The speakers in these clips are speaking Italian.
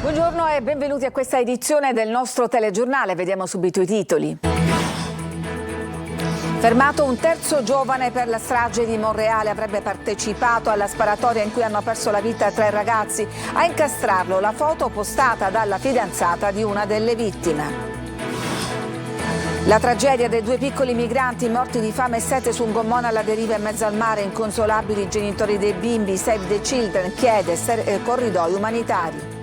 Buongiorno e benvenuti a questa edizione del nostro telegiornale. Vediamo subito i titoli. Fermato un terzo giovane per la strage di Monreale, avrebbe partecipato alla sparatoria in cui hanno perso la vita 3 ragazzi. A incastrarlo la foto postata dalla fidanzata di una delle vittime. La tragedia dei 2 piccoli migranti morti di fame e sete su un gommone alla deriva in mezzo al mare. Inconsolabili i genitori dei bimbi. Save the Children chiede corridoi umanitari.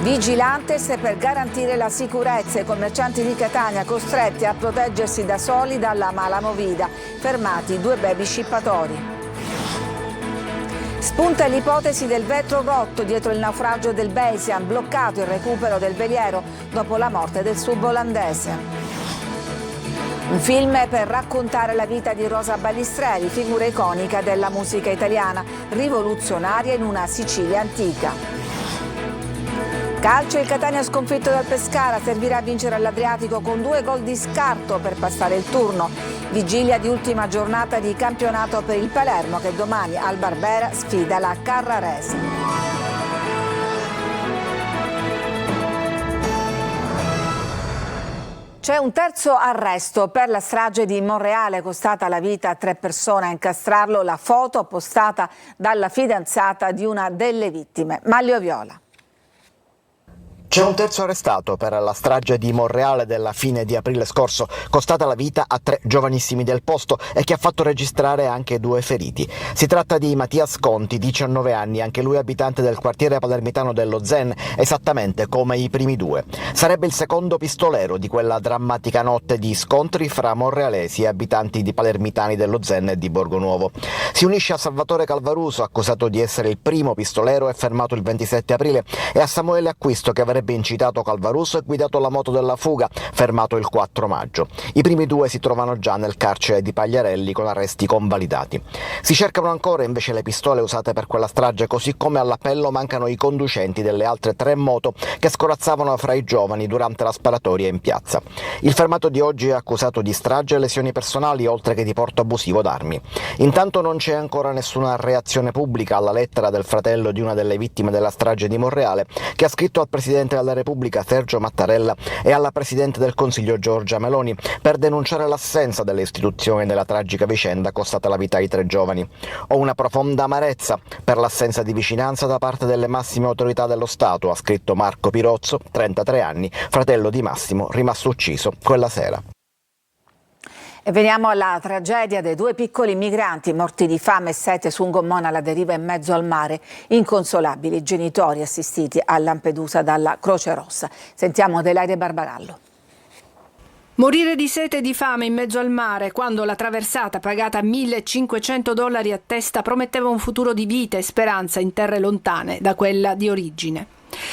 Vigilantes per garantire la sicurezza. I commercianti di Catania costretti a proteggersi da soli dalla malamovida. Fermati 2 baby scippatori. Spunta l'ipotesi del vetro rotto dietro il naufragio del Basian, bloccato il recupero del veliero dopo la morte del subolandese. Un film per raccontare la vita di Rosa Balistreri, figura iconica della musica italiana, rivoluzionaria in una Sicilia antica. Calcio, il Catania sconfitto dal Pescara, servirà a vincere all'Adriatico con 2 gol di scarto per passare il turno. Vigilia di ultima giornata di campionato per il Palermo che domani al Barbera sfida la Carrarese. C'è un terzo arresto per la strage di Monreale, costata la vita a 3 persone. A incastrarlo la foto postata dalla fidanzata di una delle vittime. Maglio Viola. C'è un terzo arrestato per la strage di Monreale della fine di aprile scorso, costata la vita a 3 giovanissimi del posto e che ha fatto registrare anche 2 feriti. Si tratta di Mattias Conti, 19 anni, anche lui abitante del quartiere palermitano dello Zen, esattamente come i primi 2. Sarebbe il secondo pistolero di quella drammatica notte di scontri fra monrealesi e abitanti di palermitani dello Zen e di Borgonuovo. Si unisce a Salvatore Calvaruso, accusato di essere il primo pistolero e fermato il 27 aprile, e a Samuele Acquisto, che avrebbe incitato Calvaruso e guidato la moto della fuga, fermato il 4 maggio. I primi 2 si trovano già nel carcere di Pagliarelli con arresti convalidati. Si cercano ancora invece le pistole usate per quella strage, così come all'appello mancano i conducenti delle altre 3 moto che scorazzavano fra i giovani durante la sparatoria in piazza. Il fermato di oggi è accusato di strage e lesioni personali, oltre che di porto abusivo d'armi. Intanto non c'è ancora nessuna reazione pubblica alla lettera del fratello di una delle vittime della strage di Monreale, che ha scritto al Presidente della Repubblica Sergio Mattarella e alla Presidente del Consiglio Giorgia Meloni per denunciare l'assenza delle istituzioni nella tragica vicenda costata la vita ai 3 giovani. Ho una profonda amarezza per l'assenza di vicinanza da parte delle massime autorità dello Stato, ha scritto Marco Pirozzo, 33 anni, fratello di Massimo, rimasto ucciso quella sera. E veniamo alla tragedia dei 2 piccoli migranti morti di fame e sete su un gommone alla deriva in mezzo al mare. Inconsolabili i genitori assistiti a Lampedusa dalla Croce Rossa. Sentiamo Adelaide Barbarallo. Morire di sete e di fame in mezzo al mare quando la traversata pagata $1.500 a testa prometteva un futuro di vita e speranza in terre lontane da quella di origine.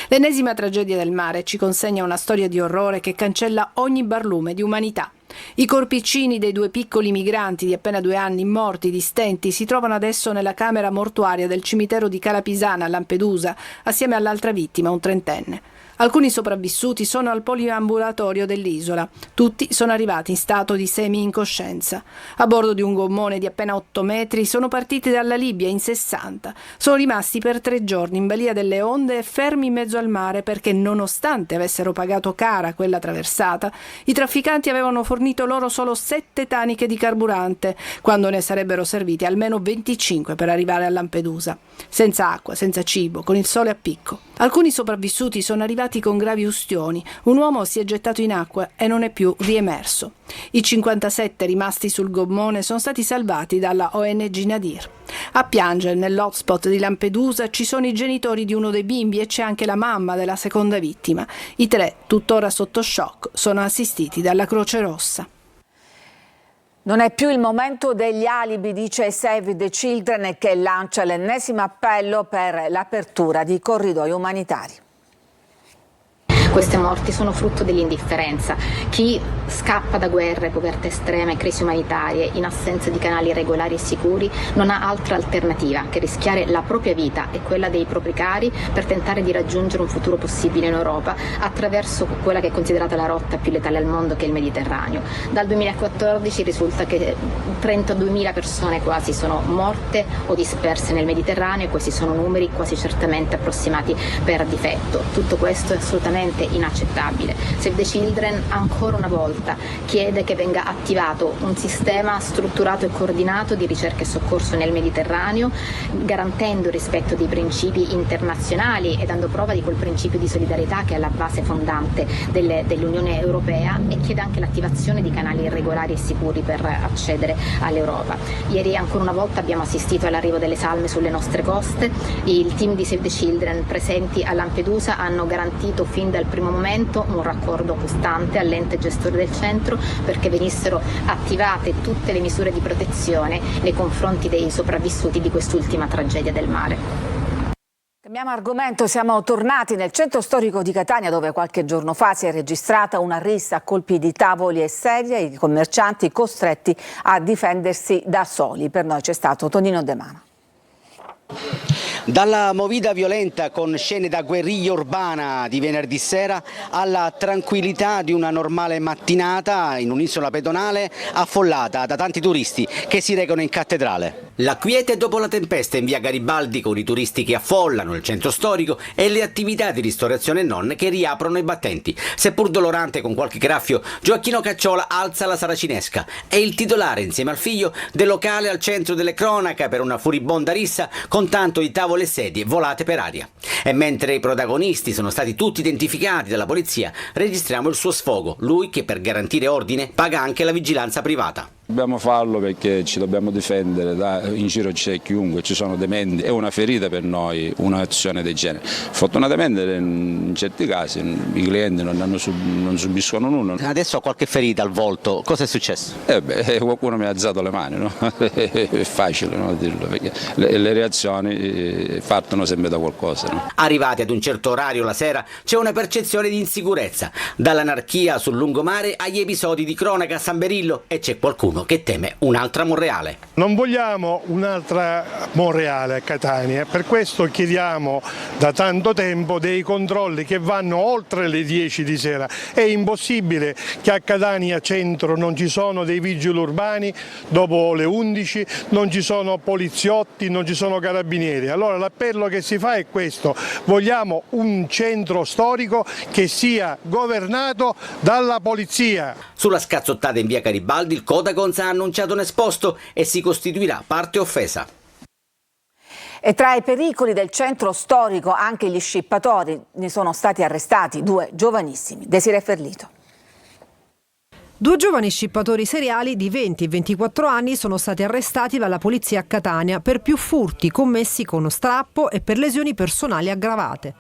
L'ennesima tragedia del mare ci consegna una storia di orrore che cancella ogni barlume di umanità. I corpicini dei 2 piccoli migranti di appena 2 anni morti di stenti si trovano adesso nella camera mortuaria del cimitero di Calapisana a Lampedusa, assieme all'altra vittima, un 30enne. Alcuni sopravvissuti sono al poliambulatorio dell'isola. Tutti sono arrivati in stato di semi-incoscienza. A bordo di un gommone di appena 8 metri sono partiti dalla Libia in 60. Sono rimasti per 3 giorni in balia delle onde e fermi in mezzo al mare perché, nonostante avessero pagato cara quella traversata, i trafficanti avevano fornito loro solo 7 taniche di carburante, quando ne sarebbero serviti almeno 25 per arrivare a Lampedusa. Senza acqua, senza cibo, con il sole a picco. Alcuni sopravvissuti sono arrivati con gravi ustioni. Un uomo si è gettato in acqua e non è più riemerso. I 57 rimasti sul gommone sono stati salvati dalla ONG Nadir. A piangere nell'hotspot di Lampedusa ci sono i genitori di uno dei bimbi e c'è anche la mamma della seconda vittima. I 3, tuttora sotto shock, sono assistiti dalla Croce Rossa. Non è più il momento degli alibi, dice Save the Children, che lancia l'ennesimo appello per l'apertura di corridoi umanitari. Queste morti sono frutto dell'indifferenza. Chi scappa da guerre, povertà estreme, crisi umanitarie, in assenza di canali regolari e sicuri, non ha altra alternativa che rischiare la propria vita e quella dei propri cari per tentare di raggiungere un futuro possibile in Europa attraverso quella che è considerata la rotta più letale al mondo, che è il Mediterraneo. Dal 2014 risulta che 32.000 persone quasi sono morte o disperse nel Mediterraneo, e questi sono numeri quasi certamente approssimati per difetto. Tutto questo è assolutamente inaccettabile. Save the Children ancora una volta chiede che venga attivato un sistema strutturato e coordinato di ricerca e soccorso nel Mediterraneo, garantendo il rispetto dei principi internazionali e dando prova di quel principio di solidarietà che è alla base fondante dell'Unione Europea, e chiede anche l'attivazione di canali regolari e sicuri per accedere all'Europa. Ieri ancora una volta abbiamo assistito all'arrivo delle salme sulle nostre coste. Il team di Save the Children presenti a Lampedusa hanno garantito fin dal primo momento un raccordo costante all'ente gestore del centro perché venissero attivate tutte le misure di protezione nei confronti dei sopravvissuti di quest'ultima tragedia del mare. Cambiamo argomento, siamo tornati nel centro storico di Catania, dove qualche giorno fa si è registrata una rissa a colpi di tavoli e sedie, i commercianti costretti a difendersi da soli. Per noi c'è stato Tonino De Mano. Dalla movida violenta con scene da guerriglia urbana di venerdì sera alla tranquillità di una normale mattinata in un'isola pedonale affollata da tanti turisti che si recano in cattedrale. La quiete dopo la tempesta in via Garibaldi, con i turisti che affollano il centro storico e le attività di ristorazione e non che riaprono i battenti. Seppur dolorante con qualche graffio, Gioacchino Cacciola alza la saracinesca. È il titolare insieme al figlio del locale al centro delle cronache per una furibonda rissa con tanto di tavole e sedie volate per aria. E mentre i protagonisti sono stati tutti identificati dalla polizia, registriamo il suo sfogo, lui che per garantire ordine paga anche la vigilanza privata. Dobbiamo farlo perché ci dobbiamo difendere, in giro c'è chiunque, ci sono dementi, è una ferita per noi un'azione del genere. Fortunatamente in certi casi i clienti non subiscono nulla. Adesso ho qualche ferita al volto, cosa è successo? Qualcuno mi ha alzato le mani, no? È facile, no, dirlo, perché le reazioni partono sempre da qualcosa. No? Arrivati ad un certo orario la sera c'è una percezione di insicurezza, dall'anarchia sul lungomare agli episodi di cronaca a San Berillo, e c'è qualcuno che teme un'altra Monreale. Non vogliamo un'altra Monreale a Catania, per questo chiediamo da tanto tempo dei controlli che vanno oltre le 10 di sera. È impossibile che a Catania centro non ci sono dei vigili urbani dopo le 11, non ci sono poliziotti, non ci sono carabinieri. Allora l'appello che si fa è questo: vogliamo un centro storico che sia governato dalla polizia. Sulla scazzottata in via Garibaldi il Codacons ha annunciato un esposto e si costituirà parte offesa. E tra i pericoli del centro storico anche gli scippatori. Ne sono stati arrestati 2 giovanissimi. Desiree Ferlito. 2 giovani scippatori seriali di 20 e 24 anni sono stati arrestati dalla polizia a Catania per più furti commessi con strappo e per lesioni personali aggravate.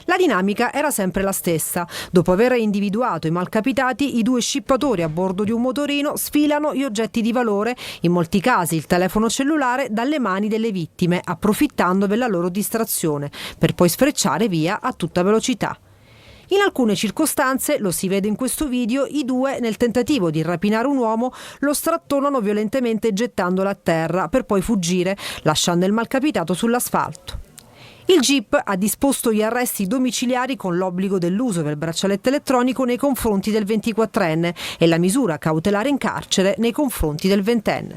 La dinamica era sempre la stessa. Dopo aver individuato i malcapitati, i 2 scippatori a bordo di un motorino sfilano gli oggetti di valore, in molti casi il telefono cellulare, dalle mani delle vittime, approfittando della loro distrazione, per poi sfrecciare via a tutta velocità. In alcune circostanze, lo si vede in questo video, i 2 nel tentativo di rapinare un uomo lo strattonano violentemente gettandolo a terra per poi fuggire, lasciando il malcapitato sull'asfalto. Il GIP ha disposto gli arresti domiciliari con l'obbligo dell'uso del braccialetto elettronico nei confronti del 24enne e la misura cautelare in carcere nei confronti del 20enne.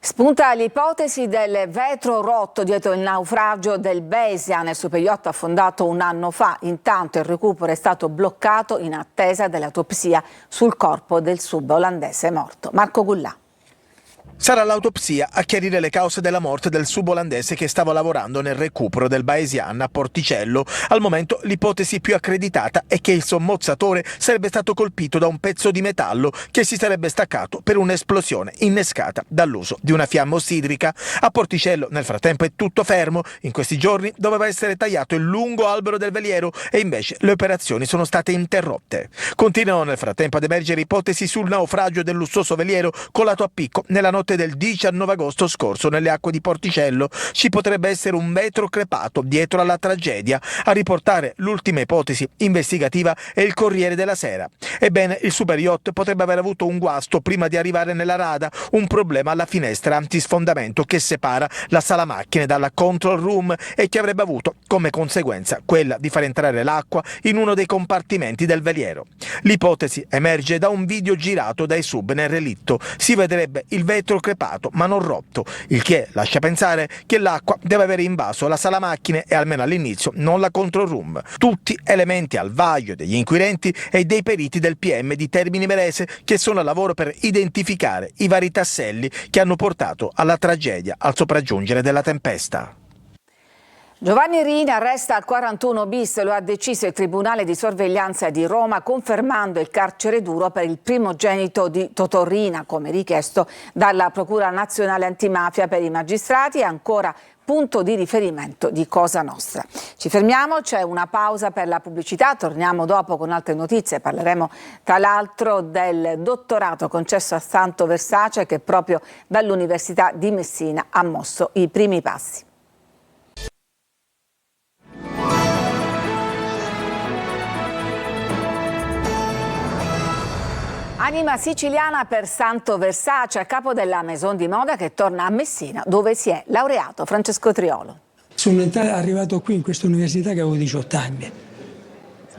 Spunta l'ipotesi del vetro rotto dietro il naufragio del Besian, il superyacht affondato un anno fa. Intanto il recupero è stato bloccato in attesa dell'autopsia sul corpo del sub olandese morto. Marco Gullà. Sarà l'autopsia a chiarire le cause della morte del sub olandese che stava lavorando nel recupero del Besian a Porticello. Al momento l'ipotesi più accreditata è che il sommozzatore sarebbe stato colpito da un pezzo di metallo che si sarebbe staccato per un'esplosione innescata dall'uso di una fiamma ossidrica. A Porticello nel frattempo è tutto fermo. In questi giorni doveva essere tagliato il lungo albero del veliero e invece le operazioni sono state interrotte. Continuano nel frattempo ad emergere ipotesi sul naufragio del lussuoso veliero colato a picco nella notte notte del 19 agosto scorso nelle acque di Porticello. Ci potrebbe essere un vetro crepato dietro alla tragedia. A riportare l'ultima ipotesi investigativa è il Corriere della Sera. Ebbene, il super yacht potrebbe aver avuto un guasto prima di arrivare nella rada, un problema alla finestra antisfondamento che separa la sala macchine dalla control room e che avrebbe avuto come conseguenza quella di far entrare l'acqua in uno dei compartimenti del veliero. L'ipotesi emerge da un video girato dai sub nel relitto. Si vedrebbe il vetro crepato ma non rotto, il che lascia pensare che l'acqua deve aver invaso la sala macchine e almeno all'inizio non la control room. Tutti elementi al vaglio degli inquirenti e dei periti del PM di Termini Imerese che sono a lavoro per identificare i vari tasselli che hanno portato alla tragedia, al sopraggiungere della tempesta. Giovanni Riina resta al 41 bis, lo ha deciso il Tribunale di Sorveglianza di Roma, confermando il carcere duro per il primogenito di Totò Riina, come richiesto dalla Procura Nazionale Antimafia per i magistrati, e ancora punto di riferimento di Cosa Nostra. Ci fermiamo, c'è una pausa per la pubblicità, torniamo dopo con altre notizie, parleremo tra l'altro del dottorato concesso a Santo Versace che proprio dall'Università di Messina ha mosso i primi passi. Anima siciliana per Santo Versace, a capo della Maison di moda che torna a Messina, dove si è laureato. Francesco Triolo. Sono arrivato qui in questa università che avevo 18 anni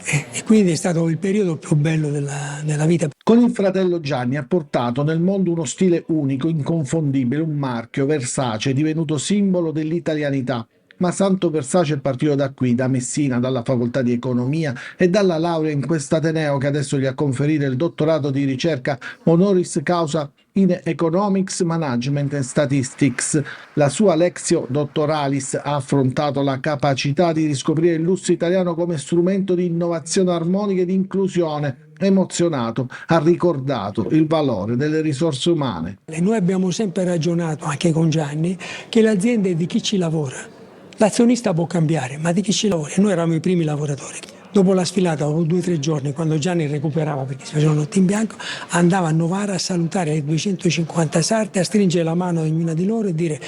e quindi è stato il periodo più bello della vita. Con il fratello Gianni ha portato nel mondo uno stile unico, inconfondibile, un marchio, Versace, divenuto simbolo dell'italianità. Ma Santo Versace è partito da qui, da Messina, dalla facoltà di economia e dalla laurea in quest'ateneo che adesso gli ha conferito il dottorato di ricerca honoris causa in Economics, Management and Statistics. La sua Lectio Doctoralis ha affrontato la capacità di riscoprire il lusso italiano come strumento di innovazione armonica e di inclusione. Emozionato, ha ricordato il valore delle risorse umane. Noi abbiamo sempre ragionato, anche con Gianni, che l'azienda è di chi ci lavora. L'azionista può cambiare, ma di chi ci lavora? Noi eravamo i primi lavoratori. Dopo la sfilata, dopo 2 o 3 giorni, quando Gianni recuperava, perché si faceva notte in bianco, andava a Novara a salutare le 250 sarte, a stringere la mano di ognuna di loro e dire: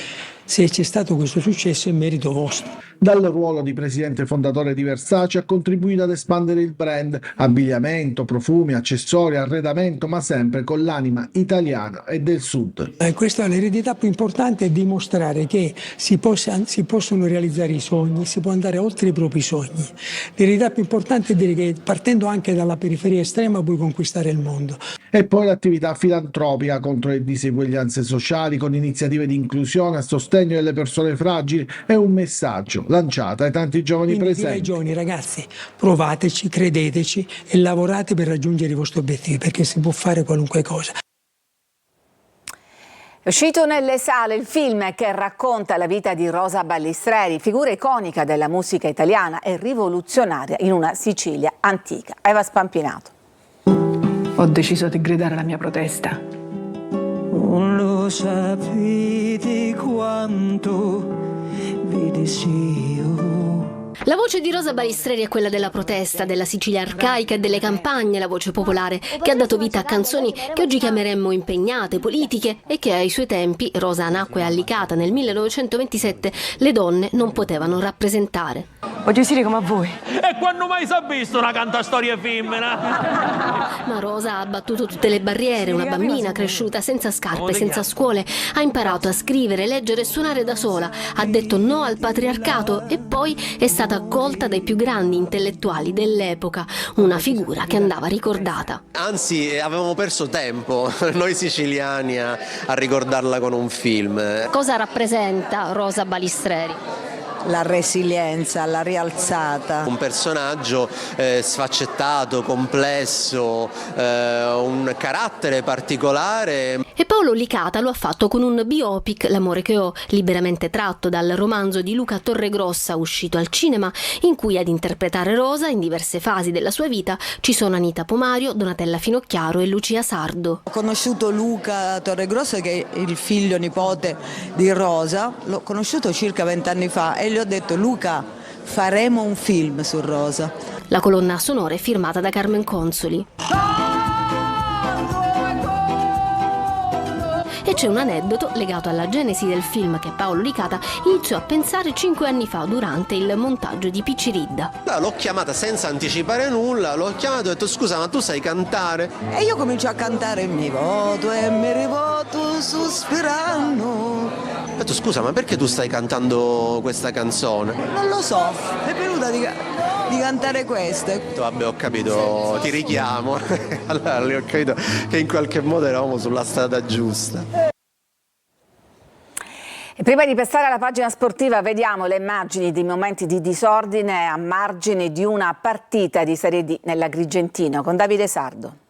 se c'è stato questo successo è merito vostro. Dal ruolo di presidente fondatore di Versace ha contribuito ad espandere il brand, abbigliamento, profumi, accessori, arredamento, ma sempre con l'anima italiana e del sud. Questa è l'eredità più importante, è dimostrare che si possono realizzare i sogni, si può andare oltre i propri sogni. L'eredità più importante è dire che partendo anche dalla periferia estrema puoi conquistare il mondo. E poi l'attività filantropica contro le diseguaglianze sociali con iniziative di inclusione a sostegno delle persone fragili è un messaggio lanciato ai tanti giovani presenti. Ai giovani ragazzi, provateci, credeteci e lavorate per raggiungere i vostri obiettivi, perché si può fare qualunque cosa. È uscito nelle sale il film che racconta la vita di Rosa Balistreri, figura iconica della musica italiana e rivoluzionaria in una Sicilia antica. Eva Spampinato. Ho deciso di gridare la mia protesta. Non lo sapete quanto vi desio. La voce di Rosa Balistreri è quella della protesta, della Sicilia arcaica e delle campagne, la voce popolare che ha dato vita a canzoni che oggi chiameremmo impegnate, politiche e che ai suoi tempi, Rosa nacque a Licata nel 1927, le donne non potevano rappresentare. Voglio essere come a voi. E quando mai si è visto una cantastoria femmina? Ma Rosa ha abbattuto tutte le barriere, una bambina cresciuta senza scarpe, senza scuole, ha imparato a scrivere, leggere e suonare da sola, ha detto no al patriarcato e poi è stata accolta dai più grandi intellettuali dell'epoca, una figura che andava ricordata. Anzi, avevamo perso tempo, noi siciliani, a ricordarla con un film. Cosa rappresenta Rosa Balistreri? La resilienza, la rialzata. Un personaggio sfaccettato, complesso, un carattere particolare. E Paolo Licata lo ha fatto con un biopic, L'amore che ho, liberamente tratto dal romanzo di Luca Torregrossa uscito al cinema, in cui ad interpretare Rosa in diverse fasi della sua vita ci sono Anita Pomario, Donatella Finocchiaro e Lucia Sardo. Ho conosciuto Luca Torregrossa, che è il figlio nipote di Rosa, l'ho conosciuto circa 20 anni fa e gli ho detto: Luca, faremo un film su Rosa. La colonna sonora è firmata da Carmen Consoli. E c'è un aneddoto legato alla genesi del film che Paolo Licata iniziò a pensare 5 anni fa durante il montaggio di Picciridda. L'ho chiamata senza anticipare nulla, l'ho chiamata e ho detto scusa ma tu sai cantare? E io comincio a cantare mi voto e mi rivoto sospirando. Ho detto scusa ma perché tu stai cantando questa canzone? Non lo so, è venuta di cantare queste. Ho detto, vabbè ho capito, ti richiamo. Allora lì ho capito che in qualche modo eravamo sulla strada giusta. E prima di passare alla pagina sportiva vediamo le immagini di momenti di disordine a margine di una partita di Serie D nell'Agrigentino con Davide Sardo.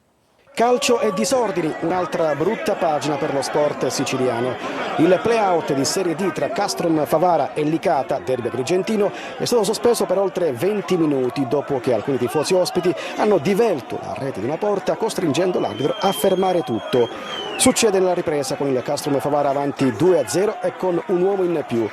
Calcio e disordini, un'altra brutta pagina per lo sport siciliano. Il play-out di Serie D tra Castrum Favara e Licata, derby agrigentino, è stato sospeso per oltre 20 minuti dopo che alcuni tifosi ospiti hanno divelto la rete di una porta costringendo l'arbitro a fermare tutto. Succede nella ripresa con il Castrum Favara avanti 2-0 e con un uomo in più.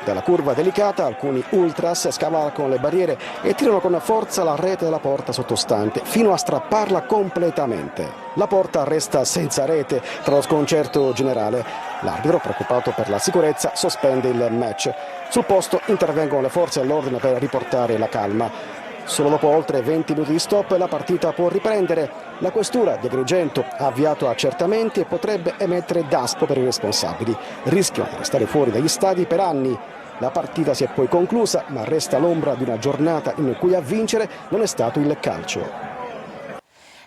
Dalla curva delicata alcuni ultras scavalcano le barriere e tirano con forza la rete della porta sottostante fino a strapparla completamente. La porta resta senza rete tra lo sconcerto generale. L'arbitro, preoccupato per la sicurezza, sospende il match. Sul posto intervengono le forze dell'ordine per riportare la calma. Solo dopo oltre 20 minuti di stop la partita può riprendere. La questura di Agrigento ha avviato accertamenti e potrebbe emettere daspo per i responsabili. Rischiano di restare fuori dagli stadi per anni. La partita si è poi conclusa, ma resta l'ombra di una giornata in cui a vincere non è stato il calcio.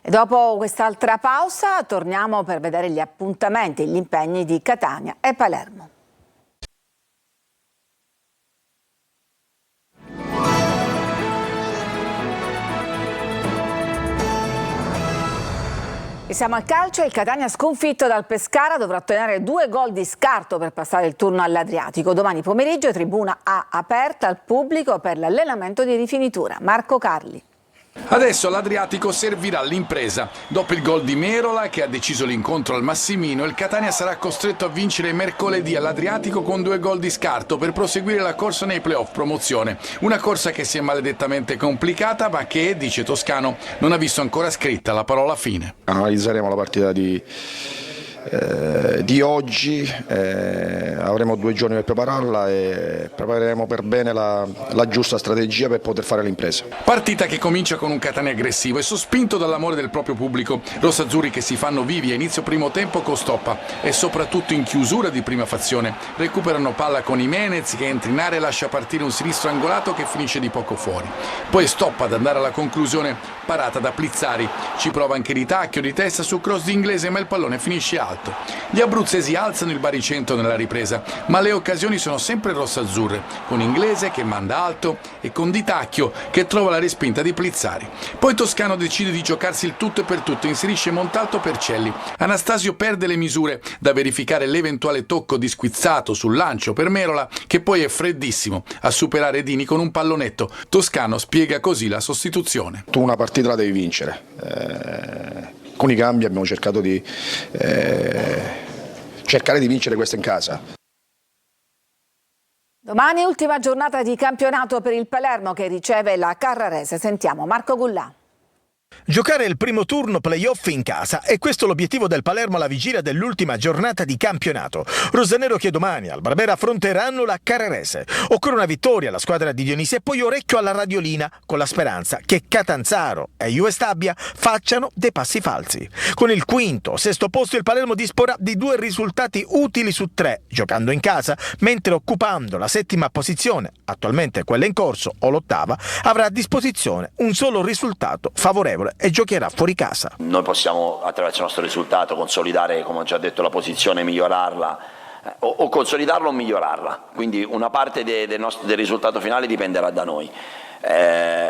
E dopo quest'altra pausa torniamo per vedere gli appuntamenti e gli impegni di Catania e Palermo. E siamo al calcio. Il Catania sconfitto dal Pescara dovrà ottenere 2 gol di scarto per passare il turno all'Adriatico. Domani pomeriggio tribuna A aperta al pubblico per l'allenamento di rifinitura. Marco Carli. Adesso l'Adriatico servirà l'impresa. Dopo il gol di Merola che ha deciso l'incontro al Massimino, il Catania sarà costretto a vincere mercoledì all'Adriatico con 2 gol di scarto per proseguire la corsa nei playoff promozione. Una corsa che si è maledettamente complicata ma che, dice Toscano, non ha visto ancora scritta la parola fine. Analizzeremo la partita di oggi, avremo 2 giorni per prepararla e prepareremo per bene la giusta strategia per poter fare l'impresa. Partita che comincia con un Catania aggressivo e sospinto dall'amore del proprio pubblico. Rossazzurri che si fanno vivi a inizio primo tempo con Stoppa e soprattutto in chiusura di prima fazione. Recuperano palla con Jimenez che entra in area e lascia partire un sinistro angolato che finisce di poco fuori. Poi Stoppa ad andare alla conclusione, parata da Plizzari. Ci prova anche Ritacchio di testa su cross di Inglese ma il pallone finisce alto. Gli abruzzesi alzano il baricentro nella ripresa, ma le occasioni sono sempre rossazzurre, con Inglese che manda alto e con Di Tacchio che trova la respinta di Plizzari. Poi Toscano decide di giocarsi il tutto e per tutto, inserisce Montalto per Celli. Anastasio perde le misure, da verificare l'eventuale tocco di Squizzato sul lancio per Merola, che poi è freddissimo a superare Dini con un pallonetto. Toscano spiega così la sostituzione. Tu una partita la devi vincere. Con i cambi abbiamo cercato di cercare di vincere questa in casa. Domani ultima giornata di campionato per il Palermo che riceve la Carrarese. Sentiamo Marco Gullà. Giocare il primo turno playoff in casa è questo l'obiettivo del Palermo alla vigilia dell'ultima giornata di campionato. Rosanero che domani al Barbera affronteranno la Carrarese. Occorre una vittoria alla squadra di Dionisi e poi orecchio alla radiolina con la speranza che Catanzaro e Juve Stabia facciano dei passi falsi. Con il quinto, sesto posto il Palermo disporrà di 2 risultati utili su 3 giocando in casa, mentre occupando la settima posizione, attualmente quella in corso o l'8ª, avrà a disposizione un solo risultato favorevole e giocherà fuori casa. Noi possiamo attraverso il nostro risultato consolidare, come ho già detto, la posizione, migliorarla o consolidarla o migliorarla, quindi una parte del risultato finale dipenderà da noi.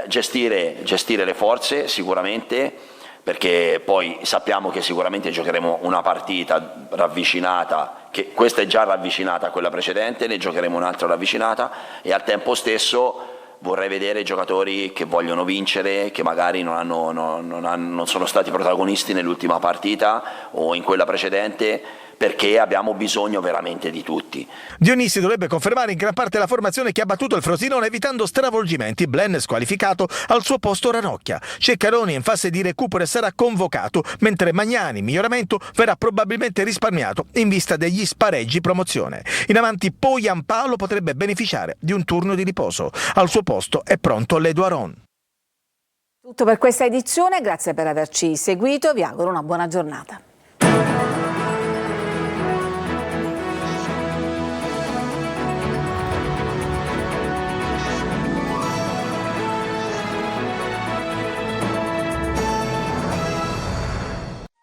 Gestire le forze sicuramente, perché poi sappiamo che sicuramente giocheremo una partita ravvicinata, che questa è già ravvicinata a quella precedente, ne giocheremo un'altra ravvicinata e al tempo stesso vorrei vedere giocatori che vogliono vincere, che magari non sono stati protagonisti nell'ultima partita o in quella precedente, perché abbiamo bisogno veramente di tutti. Dionissi dovrebbe confermare in gran parte la formazione che ha battuto il Frosinone evitando stravolgimenti. Blen squalificato, al suo posto Ranocchia. Ceccaroni in fase di recupero sarà convocato, mentre Magnani, in miglioramento, verrà probabilmente risparmiato in vista degli spareggi promozione. In avanti Poyampalo potrebbe beneficiare di un turno di riposo. Al suo posto è pronto Ledo Aron. Tutto per questa edizione, grazie per averci seguito, vi auguro una buona giornata.